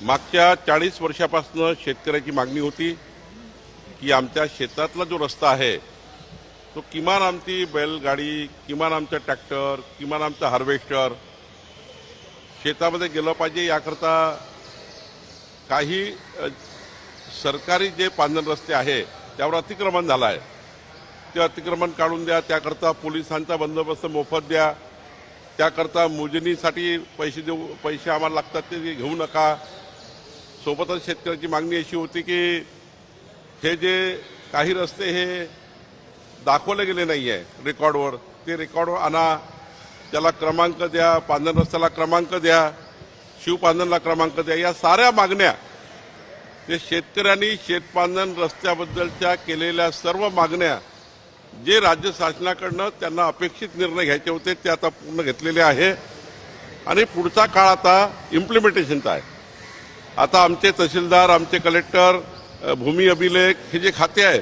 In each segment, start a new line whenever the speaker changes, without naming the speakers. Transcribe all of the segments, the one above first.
मागच्या 40 वर्षापासून शेतकऱ्याची मागणी होती की आमच्या शेतातला जो रस्ता आहे तो किमान आमची बैलगाडी, किमान आमचा ट्रॅक्टर, किमान आमचा हार्वेस्टर शेतामध्ये गेलं पाहिजे। याकरता काही सरकारी जे पांधन रस्ते आहे त्यावर अतिक्रमण झालं आहे, ते अतिक्रमण काढून द्या। त्याकरता पोलिसांचा बंदोबस्त मोफत द्या। त्याकरता मोजणीसाठी पैसे आम्हाला लागतात ते घेऊ नका। सोबतच शेतकऱ्याची मागणी अशी होती की हे जे काही रस्ते हे दाखवले गेले नाही आहे रेकॉर्डवर, ते रेकॉर्डवर आणा, त्याला क्रमांक द्या, पांधन रस्त्याला क्रमांक द्या, शिवपांधनला क्रमांक द्या। या साऱ्या मागण्या ते शेतकऱ्यांनी शेतपांधन रस्त्याबद्दलच्या केलेल्या सर्व मागण्या जे राज्य शासनाकडनं त्यांना अपेक्षित निर्णय घ्यायचे होते ते आता पूर्ण घेतलेले आहे आणि पुढचा काळ आता इम्प्लिमेंटेशनचा आहे। आता आमचे तहसीलदार, आमचे कलेक्टर, भूमी अभिलेख हे जे खाते आहे,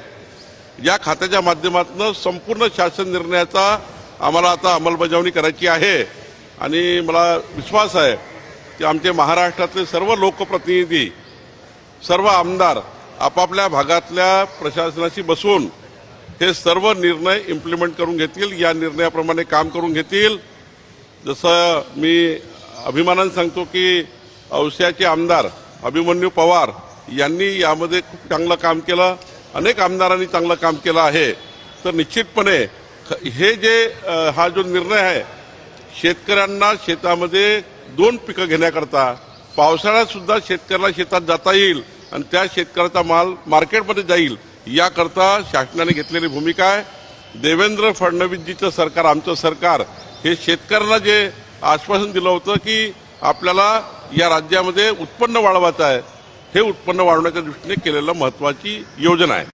या खात्याच्या माध्यमातून संपूर्ण शासन निर्णयाचा आम्हाला आता अंमलबजावणी करायची आहे आणि मला विश्वास आहे की आमचे महाराष्ट्रातले सर्व लोकप्रतिनिधी, सर्व आमदार आपापल्या भागातल्या प्रशासनाशी बसून हे सर्व निर्णय इम्प्लिमेंट करून घेतील, या निर्णयाप्रमाणे काम करून घेतील। जसं मी अभिमानाने सांगतो की औस्याचे आमदार अभिमन्यू पवार यांनी यामध्ये खूप चांगलं काम केलं, अनेक आमदारांनी चांगलं काम केलं आहे। तर निश्चितपणे हे जे हा जो निर्णय आहे शेतकऱ्यांना शेतामध्ये 2 पिकं घेण्याकरता पावसाळ्यात सुद्धा शेतकऱ्याला शेतात जाता येईल आणि त्या शेतकऱ्याचा माल मार्केटमध्ये जाईल, याकरता शासनाने घेतलेली भूमिका आहे। देवेंद्र फडणवीसजीचं सरकार, आमचं सरकार हे शेतकऱ्यांना जे आश्वासन दिलं होतं की आपल्याला या राज्यामध्ये उत्पन्न वाढवायचं आहे, हे उत्पन्न वाढवण्याच्या दृष्टीने केलेलं महत्त्वाची योजना आहे।